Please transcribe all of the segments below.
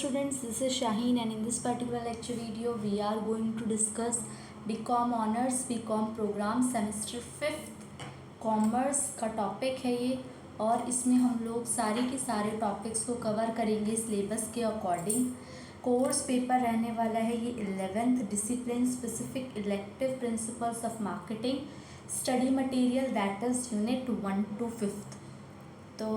Students, this is Shaheen and in this particular lecture video we are going to discuss BCom Honors BCom program semester 5th commerce का topic है ये। और इसमें हम लोग सारे के सारे टॉपिक्स को कवर करेंगे सिलेबस के अकॉर्डिंग। कोर्स पेपर रहने वाला है ये 11th discipline specific elective principles of marketing study material that is unit 1 to 5th। तो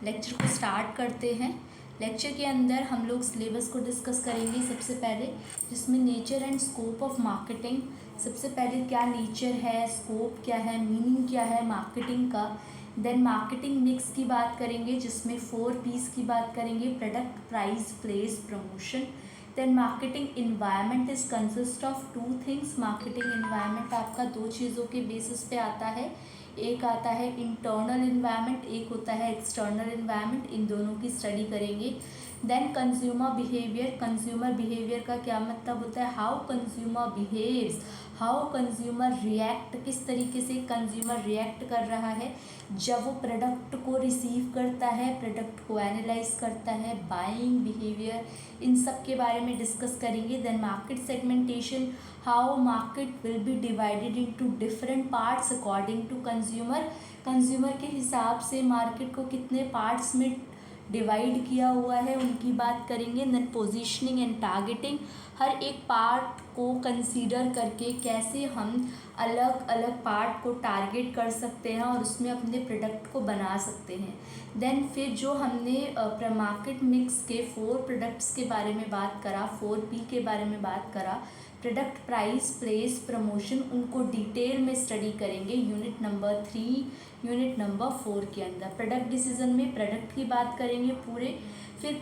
लेक्चर को स्टार्ट करते हैं। लेक्चर के अंदर हम लोग सिलेबस को डिस्कस करेंगे सबसे पहले, जिसमें nature and scope of marketing. सबसे पहले क्या नेचर है, स्कोप क्या है, मीनिंग क्या है मार्केटिंग का। देन मार्केटिंग मिक्स की बात करेंगे, जिसमें 4 P's की बात करेंगे, product, price, place, promotion. Then marketing environment is consist of 2 things. Marketing environment आपका 2 चीज़ों के बेसिस पे आता है। एक आता है इंटरनल इन्वायरमेंट, एक होता है एक्सटर्नल इन्वायरमेंट। इन दोनों की स्टडी करेंगे। Then consumer behaviour. Consumer behaviour का क्या मतलब होता है, how consumer behaves, how consumer react, किस तरीके से कंज्यूमर रिएक्ट कर रहा है जब वो प्रोडक्ट को रिसीव करता है, प्रोडक्ट को एनालाइज करता है, बाइंग बिहेवियर, इन सब के बारे में डिस्कस करेंगे। Then market segmentation, how market will be divided into different parts according to consumer. Consumer के हिसाब से मार्केट को कितने पार्ट्स में डिवाइड किया हुआ है, उनकी बात करेंगे। देन पोजीशनिंग एंड टारगेटिंग, हर एक पार्ट को कंसीडर करके कैसे हम अलग अलग पार्ट को टारगेट कर सकते हैं और उसमें अपने प्रोडक्ट को बना सकते हैं। देन फिर जो हमने मार्केट मिक्स के 4 प्रोडक्ट्स के बारे में बात करा, 4P के बारे में बात करा, प्रोडक्ट, प्राइस, प्लेस, प्रमोशन, उनको डिटेल में स्टडी करेंगे यूनिट नंबर 3, यूनिट नंबर 4 के अंदर। प्रोडक्ट डिसीजन में प्रोडक्ट की बात करेंगे पूरे। फिर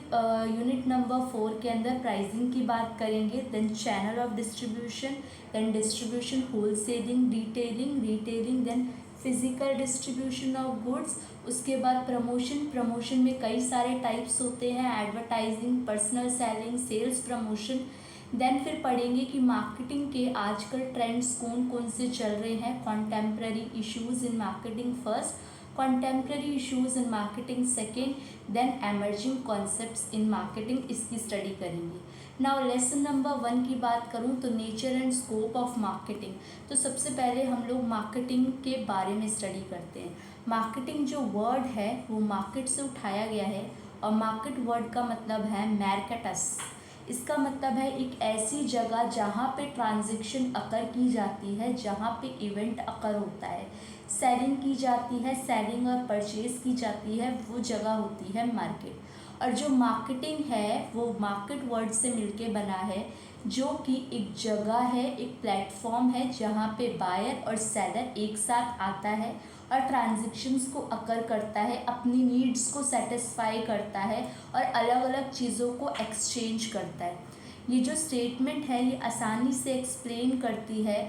यूनिट नंबर 4 के अंदर प्राइसिंग की बात करेंगे। Then channel of distribution, then distribution, wholesaling, retailing, then physical distribution of goods. उसके बाद प्रमोशन। प्रमोशन में कई सारे टाइप्स होते हैं, advertising, personal selling, sales promotion. Then फिर पढ़ेंगे कि मार्केटिंग के आजकल ट्रेंड्स कौन कौन से चल रहे हैं। Contemporary issues in marketing first, contemporary issues in marketing second, then emerging concepts in marketing, इसकी स्टडी करेंगे। नाउ लेसन नंबर 1 की बात करूं तो nature and scope of marketing. तो सबसे पहले हम लोग मार्केटिंग के बारे में स्टडी करते हैं। मार्केटिंग जो वर्ड है वो मार्केट से उठाया गया है और मार्केट वर्ड का मतलब है मैर्केटस। इसका मतलब है एक ऐसी जगह जहाँ पे ट्रांजैक्शन अकर की जाती है, जहाँ पे इवेंट अकर होता है, सेलिंग की जाती है, सेलिंग और परचेज की जाती है, वो जगह होती है मार्केट। और जो मार्केटिंग है वो मार्केट वर्ड से मिलके बना है, जो कि एक जगह है, एक प्लेटफॉर्म है जहाँ पे बायर और सेलर एक साथ आता है और ट्रांजैक्शंस को अकर करता है, अपनी नीड्स को सेटिस्फाई करता है और अलग अलग चीज़ों को एक्सचेंज करता है। ये जो स्टेटमेंट है ये आसानी से एक्सप्लेन करती है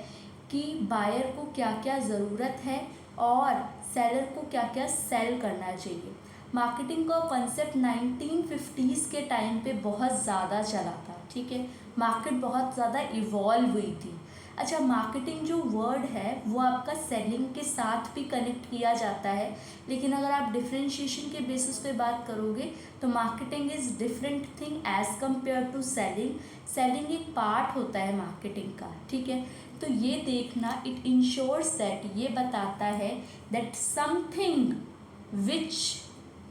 कि बायर को क्या क्या ज़रूरत है और सेलर को क्या क्या सेल करना चाहिए। मार्केटिंग का कॉन्सेप्ट 1950s के टाइम पे बहुत ज़्यादा चला था, ठीक है। मार्केट बहुत ज़्यादा इवॉल्व हुई थी। अच्छा, मार्केटिंग जो वर्ड है वो आपका सेलिंग के साथ भी कनेक्ट किया जाता है, लेकिन अगर आप डिफ्रेंशिएशन के बेसिस पे बात करोगे तो marketing is different thing as compare to selling. Selling एक पार्ट होता है मार्केटिंग का, ठीक है। तो ये देखना, इट इंश्योर्स दैट, ये बताता है that something which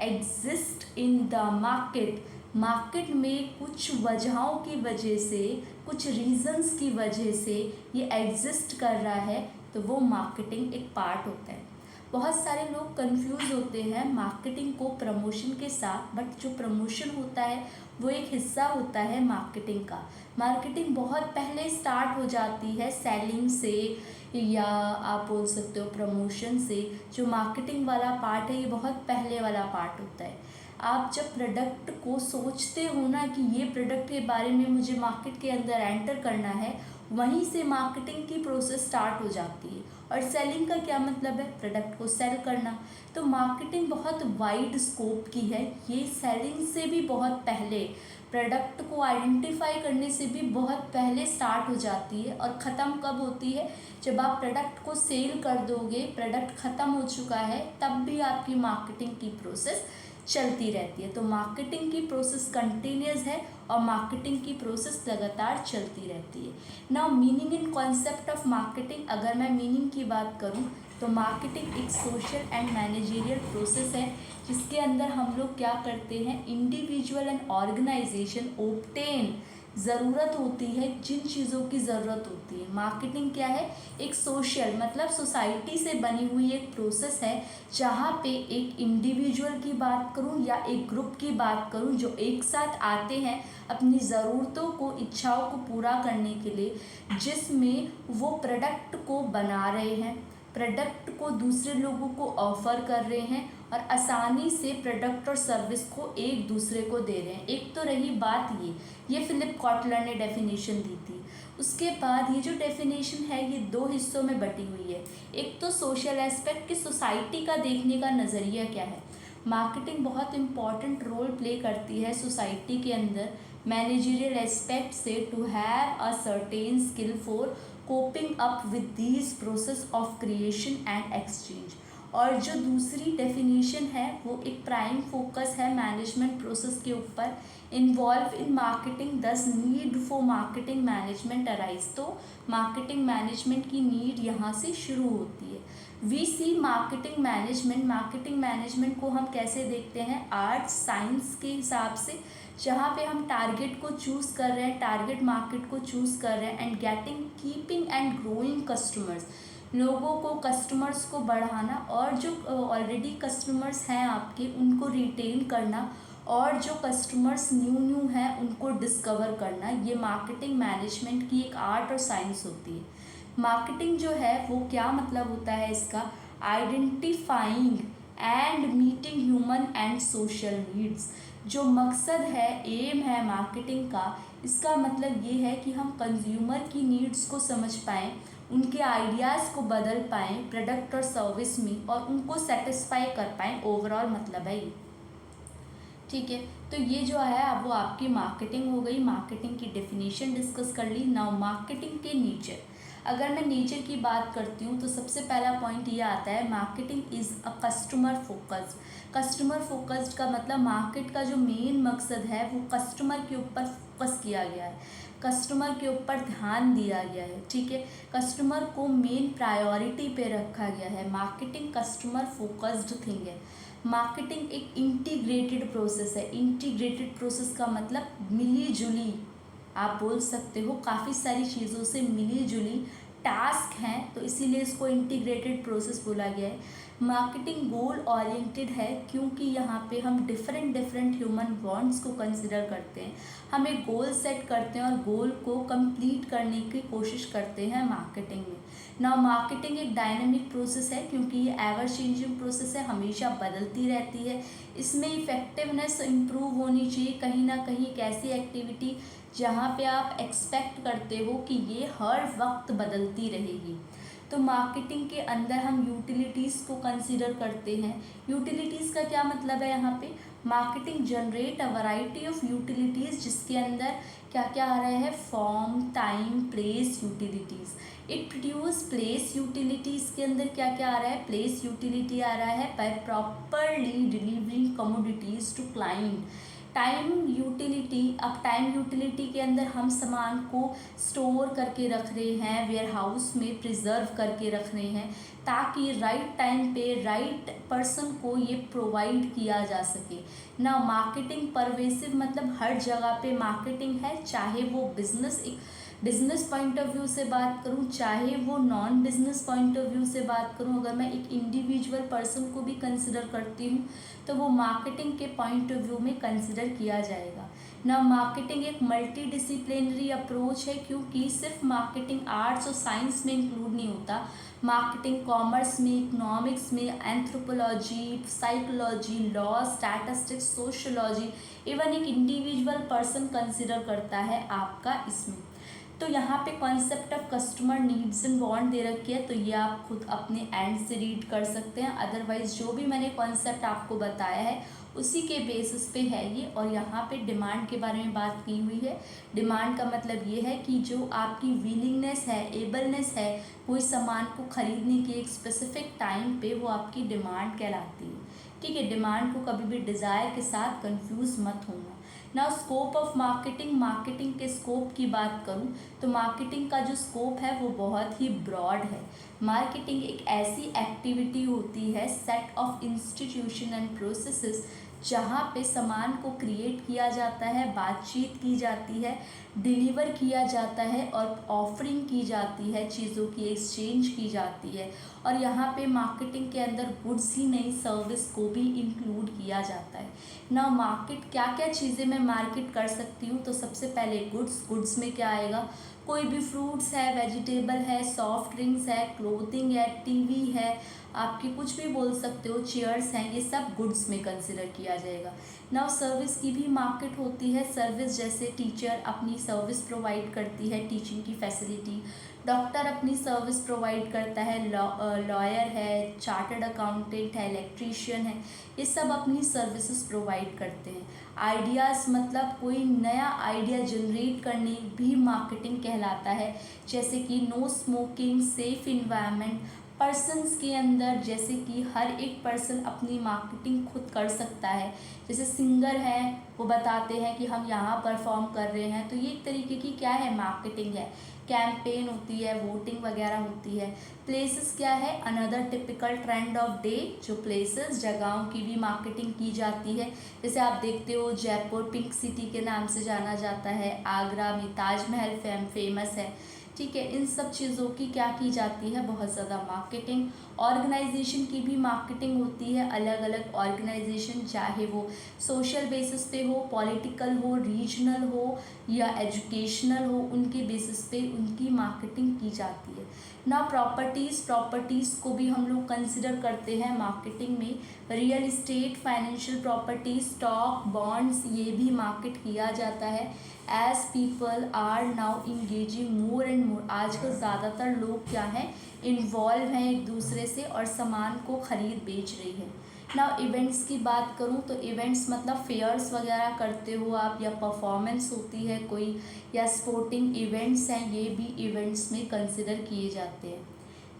exist in the market, market में कुछ वजहों की वजह से, कुछ रीजंस की वजह से ये एग्जिस्ट कर रहा है, तो वो मार्केटिंग एक पार्ट होता है। बहुत सारे लोग कंफ्यूज होते हैं मार्केटिंग को प्रमोशन के साथ, बट जो प्रमोशन होता है वो एक हिस्सा होता है मार्केटिंग का। मार्केटिंग बहुत पहले स्टार्ट हो जाती है सेलिंग से, या आप बोल सकते हो प्रमोशन से। जो मार्केटिंग वाला पार्ट है ये बहुत पहले वाला पार्ट होता है। आप जब प्रोडक्ट को सोचते हो ना कि ये प्रोडक्ट के बारे में मुझे मार्केट के अंदर एंटर करना है, वहीं से मार्केटिंग की प्रोसेस स्टार्ट हो जाती है। और सेलिंग का क्या मतलब है, प्रोडक्ट को सेल करना। तो मार्केटिंग बहुत वाइड स्कोप की है, ये सेलिंग से भी बहुत पहले, प्रोडक्ट को आइडेंटिफाई करने से भी बहुत पहले स्टार्ट हो जाती है। और ख़त्म कब होती है, जब आप प्रोडक्ट को सेल कर दोगे, प्रोडक्ट ख़त्म हो चुका है, तब भी आपकी मार्केटिंग की प्रोसेस चलती रहती है। तो मार्केटिंग की प्रोसेस कंटिन्यूस है और मार्केटिंग की प्रोसेस लगातार चलती रहती है। Now meaning in concept of marketing, अगर मैं मीनिंग की बात करूं तो मार्केटिंग एक सोशल एंड मैनेजरियल प्रोसेस है जिसके अंदर हम लोग क्या करते हैं, इंडिविजुअल एंड ऑर्गेनाइजेशन ऑब्टेन, ज़रूरत होती है जिन चीज़ों की ज़रूरत होती है। मार्केटिंग क्या है, एक सोशल मतलब सोसाइटी से बनी हुई एक प्रोसेस है जहाँ पे एक इंडिविजुअल की बात करूँ या एक ग्रुप की बात करूँ जो एक साथ आते हैं अपनी ज़रूरतों को, इच्छाओं को पूरा करने के लिए, जिसमें वो प्रोडक्ट को बना रहे हैं, प्रोडक्ट को दूसरे लोगों को ऑफ़र कर रहे हैं और आसानी से प्रोडक्ट और सर्विस को एक दूसरे को दे रहे हैं। एक तो रही बात ये फिलिप कॉटलर ने डेफिनेशन दी थी। उसके बाद ये जो डेफिनेशन है ये दो हिस्सों में बटी हुई है। एक तो सोशल एस्पेक्ट कि सोसाइटी का देखने का नज़रिया क्या है। मार्केटिंग बहुत इम्पॉर्टेंट रोल प्ले करती है सोसाइटी के अंदर मैनेजरियल एस्पेक्ट से to have a certain skill for coping up with these process of creation and exchange. और जो दूसरी डेफिनेशन है वो एक प्राइम फोकस है मैनेजमेंट प्रोसेस के ऊपर, involve in marketing thus need for marketing management arise. तो मार्केटिंग मैनेजमेंट की नीड यहाँ से शुरू होती है। वी सी मार्केटिंग मैनेजमेंट को हम कैसे देखते हैं, आर्ट्स साइंस के हिसाब से, जहाँ पे हम टारगेट को चूज़ कर रहे हैं, टारगेट मार्केट को चूज़ कर रहे हैं and getting keeping and growing customers, लोगों को, कस्टमर्स को बढ़ाना और जो ऑलरेडी कस्टमर्स हैं आपके उनको रिटेन करना और जो कस्टमर्स न्यू हैं उनको डिस्कवर करना, ये मार्केटिंग मैनेजमेंट की एक आर्ट और साइंस होती है। मार्केटिंग जो है वो क्या मतलब होता है इसका, identifying and meeting human and social needs. जो मकसद है, एम है मार्केटिंग का, इसका मतलब ये है कि हम कंज्यूमर की नीड्स को समझ पाएँ, उनके आइडियाज़ को बदल पाएँ प्रोडक्ट और सर्विस में और उनको सेटिस्फाई कर पाएँ, ओवरऑल मतलब है ये। ठीक है, तो ये जो है वो आपकी मार्केटिंग हो गई। मार्केटिंग की डेफिनेशन डिस्कस कर ली। नाउ मार्केटिंग के नेचर, अगर मैं नेचर की बात करती हूँ तो सबसे पहला पॉइंट ये आता है, marketing is a customer focused. Customer focused का मतलब मार्केट का जो मेन मकसद है वो कस्टमर के ऊपर फोकस किया गया है, कस्टमर के ऊपर ध्यान दिया गया है। ठीक है, कस्टमर को मेन प्रायोरिटी पे रखा गया है। मार्केटिंग कस्टमर फोकस्ड थिंग है। मार्केटिंग एक इंटीग्रेटेड प्रोसेस है। इंटीग्रेटेड प्रोसेस का मतलब मिली जुली, आप बोल सकते हो काफ़ी सारी चीज़ों से मिली जुली टास्क हैं, तो इसीलिए इसको इंटीग्रेटेड प्रोसेस बोला गया है। मार्केटिंग गोल ओरिएंटेड है क्योंकि यहाँ पे हम डिफरेंट ह्यूमन बॉन्ड्स को कंसिडर करते हैं, हम एक गोल सेट करते हैं और गोल को कंप्लीट करने की कोशिश करते हैं मार्केटिंग में। नाउ मार्केटिंग एक डायनेमिक प्रोसेस है क्योंकि ये एवर चेंजिंग प्रोसेस है, हमेशा बदलती रहती है। इसमें इफ़ेक्टिवनेस इम्प्रूव होनी चाहिए। कहीं ना कहीं एक ऐसी एक्टिविटी जहाँ पे आप एक्सपेक्ट करते हो कि ये हर वक्त बदलती रहेगी। तो मार्केटिंग के अंदर हम यूटिलिटीज़ को कंसीडर करते हैं। यूटिलिटीज़ का क्या मतलब है, यहाँ पे marketing generate a variety of utilities, जिसके अंदर क्या क्या आ रहा है, form, time, place utilities. It produce place utilities के अंदर क्या क्या आ रहा है, प्लेस यूटिलिटी आ रहा है by properly delivering commodities to client. Time utility, अब टाइम यूटिलिटी के अंदर हम सामान को स्टोर करके रख रहे हैं, वेयर हाउस में प्रिजर्व करके रख रहे हैं ताकि राइट टाइम पे राइट पर्सन को ये प्रोवाइड किया जा सके ना। मार्केटिंग परवेसिव मतलब हर जगह पे मार्केटिंग है, चाहे वो बिजनेस पॉइंट ऑफ व्यू से बात करूं, चाहे वो non business point of view से बात करूं। अगर मैं एक इंडिविजुअल पर्सन को भी कंसिडर करती हूं तो वो मार्केटिंग के पॉइंट ऑफ व्यू में कंसिडर किया जाएगा ना। मार्केटिंग एक मल्टी डिसिप्लिनरी अप्रोच है क्योंकि सिर्फ मार्केटिंग आर्ट्स और साइंस में इंक्लूड नहीं होता। मार्केटिंग कॉमर्स में, इकोनॉमिक्स में, anthropology, psychology, law, statistics, sociology, even एक इंडिविजुअल पर्सन कंसिडर करता है आपका इसमें। तो यहाँ पे concept of customer needs and want they रखी है, तो ये आप खुद अपने एंड से रीड कर सकते हैं। अदरवाइज जो भी मैंने कॉन्सेप्ट आपको बताया है उसी के बेसिस पे है ये। और यहाँ पे डिमांड के बारे में बात की हुई है। डिमांड का मतलब ये है कि जो आपकी विलिंगनेस है, एबलनेस है कोई सामान को खरीदने की एक स्पेसिफिक टाइम पे, वो आपकी डिमांड कहलाती है। ठीक है, डिमांड को कभी भी डिज़ायर के साथ कंफ्यूज मत होना। Now scope of marketing, marketing के स्कोप की बात करूँ तो मार्केटिंग का जो स्कोप है वो बहुत ही ब्रॉड है। मार्केटिंग एक ऐसी एक्टिविटी होती है, set of institution and processes, जहाँ पे सामान को क्रिएट किया जाता है, बातचीत की जाती है, डिलीवर किया जाता है और ऑफरिंग की जाती है, चीज़ों की एक्सचेंज की जाती है। और यहाँ पे मार्केटिंग के अंदर गुड्स ही नहीं, सर्विस को भी इंक्लूड किया जाता है ना। मार्केट क्या क्या चीज़ें मैं मार्केट कर सकती हूँ, तो सबसे पहले गुड्स में क्या आएगा, कोई भी फ्रूट्स है, वेजिटेबल है, सॉफ्ट ड्रिंक्स है, क्लोथिंग है, टीवी है, आपकी कुछ भी बोल सकते हो, चेयर्स हैं, ये सब गुड्स में कंसिडर किया जाएगा। नाउ सर्विस की भी मार्केट होती है। सर्विस जैसे टीचर अपनी सर्विस प्रोवाइड करती है, टीचिंग की फैसिलिटी, डॉक्टर अपनी सर्विस प्रोवाइड करता है, लॉयर है, चार्टर्ड अकाउंटेंट है, इलेक्ट्रीशियन है, ये सब अपनी सर्विसेज प्रोवाइड करते हैं। आइडियाज़ मतलब कोई नया आइडिया जनरेट करने भी मार्केटिंग कहलाता है, जैसे कि no smoking, safe environment, persons के अंदर, जैसे कि हर एक पर्सन अपनी मार्केटिंग खुद कर सकता है। जैसे सिंगर हैं, वो बताते हैं कि हम यहाँ परफॉर्म कर रहे हैं, तो ये एक तरीके की क्या है, मार्केटिंग है। कैंपेन होती है, वोटिंग वगैरह होती है। प्लेसेस क्या है, another typical trend of day, जो प्लेसेस, जगहों की भी मार्केटिंग की जाती है। जैसे आप देखते हो जयपुर पिंक सिटी के नाम से जाना जाता है, आगरा में ताजमहल फेमस है, ठीक है। इन सब चीज़ों की क्या की जाती है, बहुत ज़्यादा मार्केटिंग। ऑर्गेनाइजेशन की भी मार्केटिंग होती है, अलग अलग ऑर्गेनाइजेशन, चाहे वो सोशल बेसिस पे हो, पॉलिटिकल हो, रीजनल हो या एजुकेशनल हो, उनके बेसिस पे उनकी मार्केटिंग की जाती है ना। प्रॉपर्टीज़ को भी हम लोग कंसिडर करते हैं मार्केटिंग में। Real estate, financial properties, stock, bonds, ये भी मार्केट किया जाता है। As people are now engaging more and more, आजकल ज़्यादातर लोग क्या हैं, इन्वॉल्व हैं एक दूसरे से और सामान को ख़रीद बेच रही है ना। इवेंट्स की बात करूं तो इवेंट्स मतलब फेयर्स वगैरह करते हो आप, या परफॉर्मेंस होती है कोई, या स्पोर्टिंग इवेंट्स हैं, ये भी इवेंट्स में कंसिडर किए जाते हैं।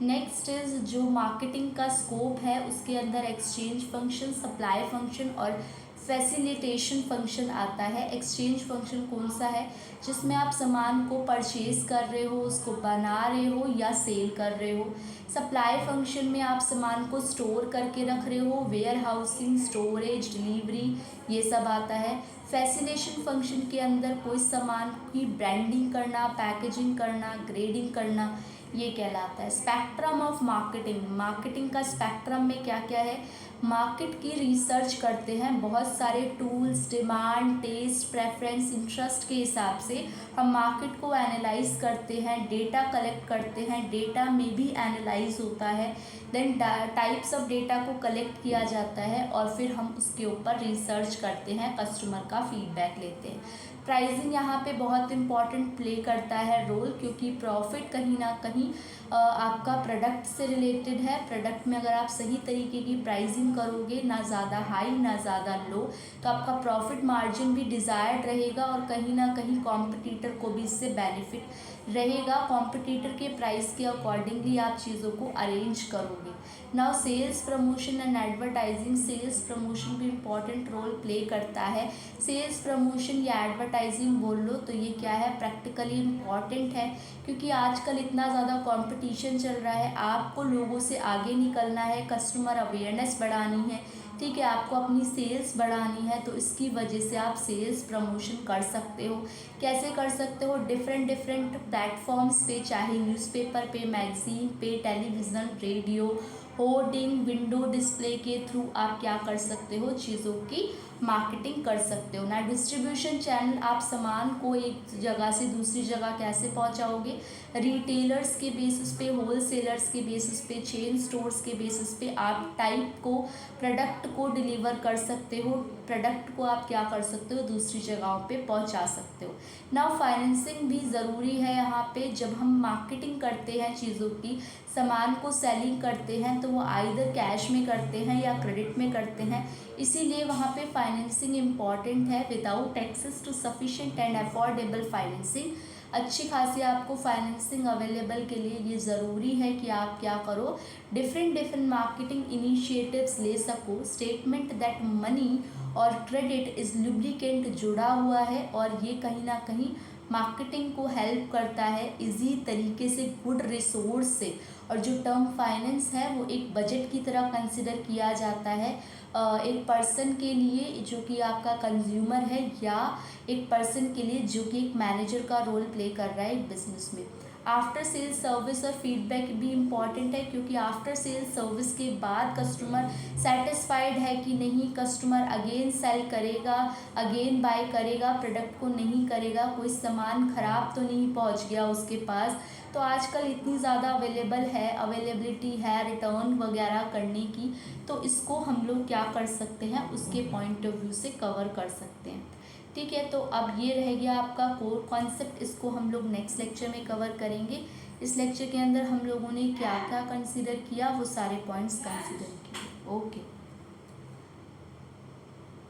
नेक्स्ट इज़ जो मार्केटिंग का स्कोप है, उसके अंदर एक्सचेंज फंक्शन, सप्लाई फंक्शन और फैसिलिटेशन फंक्शन आता है। एक्सचेंज फंक्शन कौन सा है, जिसमें आप सामान को परचेज़ कर रहे हो, उसको बना रहे हो या सेल कर रहे हो। सप्लाई फंक्शन में आप सामान को स्टोर करके रख रहे हो, वेयर हाउसिंग, स्टोरेज, डिलीवरी, ये सब आता है। फैसिलेशन फंक्शन के अंदर कोई सामान की ब्रांडिंग करना, पैकेजिंग करना, ग्रेडिंग करना, ये कहलाता है। स्पेक्ट्रम ऑफ मार्केटिंग, मार्केटिंग का स्पेक्ट्रम में क्या क्या है, मार्केट की रिसर्च करते हैं, बहुत सारे tools, demand, taste, preference, interest के हिसाब से हम मार्केट को एनालाइज करते हैं, डेटा कलेक्ट करते हैं, डेटा में भी एनालाइज होता है, देन टाइप्स ऑफ डेटा को कलेक्ट किया जाता है और फिर हम उसके ऊपर रिसर्च करते हैं, कस्टमर का फीडबैक लेते हैं। प्राइसिंग यहाँ पे बहुत इंपॉर्टेंट प्ले करता है रोल, क्योंकि प्रॉफिट कहीं ना कहीं आपका प्रोडक्ट से रिलेटेड है। प्रोडक्ट में अगर आप सही तरीके की प्राइसिंग करोगे, ना ज़्यादा हाई ना ज़्यादा लो, तो आपका प्रॉफिट मार्जिन भी डिज़ायर्ड रहेगा और कहीं ना कहीं कॉम्पिटिटर को भी इससे बेनिफिट रहेगा। कॉम्पिटिटर के प्राइस के अकॉर्डिंगली आप चीज़ों को अरेंज करोगे। Now sales promotion and advertising, sales promotion भी इम्पॉर्टेंट रोल प्ले करता है। सेल्स प्रमोशन या एडवर्टाइजिंग बोल लो तो ये क्या है, प्रैक्टिकली इम्पॉर्टेंट है, क्योंकि आजकल इतना ज़्यादा कंपटीशन चल रहा है, आपको लोगों से आगे निकलना है, कस्टमर अवेयरनेस बढ़ानी है, ठीक है, आपको अपनी सेल्स बढ़ानी है, तो इसकी वजह से आप सेल्स प्रमोशन कर सकते हो। कैसे कर सकते हो, डिफरेंट प्लेटफॉर्म्स पे, चाहे न्यूज़पेपर पे, मैगजीन पे, television, radio, hoarding, window display के थ्रू आप क्या कर सकते हो, चीज़ों की मार्केटिंग कर सकते हो ना। डिस्ट्रीब्यूशन चैनल, आप सामान को एक जगह से दूसरी जगह कैसे पहुंचाओगे, रिटेलर्स के बेसिस पे, होलसेलर्स के बेसिस पे, चेन स्टोर्स के बेसिस पे आप टाइप को, प्रोडक्ट को डिलीवर कर सकते हो, प्रोडक्ट को आप क्या कर सकते हो, दूसरी जगहों पे पहुंचा सकते हो। नाउ फाइनेंसिंग भी ज़रूरी है यहाँ पे। जब हम मार्केटिंग करते हैं चीज़ों की, सामान को सेलिंग करते हैं, तो वो आइदर कैश में करते हैं या क्रेडिट में करते हैं, इसीलिए वहाँ पे फाइनेंसिंग इम्पॉर्टेंट है। Without access to sufficient and affordable financing, अच्छी खासी आपको फाइनेंसिंग अवेलेबल के लिए ये ज़रूरी है कि आप क्या करो, डिफरेंट मार्केटिंग इनिशिएटिव्स ले सको। स्टेटमेंट दैट मनी और क्रेडिट इज़ लुब्रिकेंट जुड़ा हुआ है और ये कहीं ना कहीं मार्केटिंग को हेल्प करता है इजी तरीके से, गुड रिसोर्स से। और जो टर्म फाइनेंस है वो एक बजट की तरह कंसिडर किया जाता है एक पर्सन के लिए जो कि आपका कंज्यूमर है, या एक पर्सन के लिए जो कि एक मैनेजर का रोल प्ले कर रहा है एक बिजनेस में। आफ्टर सेल सर्विस और फीडबैक भी इम्पॉर्टेंट है, क्योंकि आफ्टर सेल सर्विस के बाद कस्टमर सेटिस्फाइड है कि नहीं, कस्टमर अगेन सेल करेगा, अगेन बाय करेगा, प्रोडक्ट को नहीं करेगा, कोई सामान ख़राब तो नहीं पहुंच गया उसके पास। तो आजकल इतनी ज़्यादा अवेलेबिलिटी है रिटर्न वगैरह करने की, तो इसको हम लोग क्या कर सकते हैं, उसके पॉइंट ऑफ व्यू से कवर कर सकते हैं। ठीक है, तो अब ये रह गया आपका कोर कॉन्सेप्ट, इसको हम लोग नेक्स्ट लेक्चर में कवर करेंगे। इस लेक्चर के अंदर हम लोगों ने क्या क्या कंसीडर किया, वो सारे पॉइंट्स कंसीडर किए। ओके।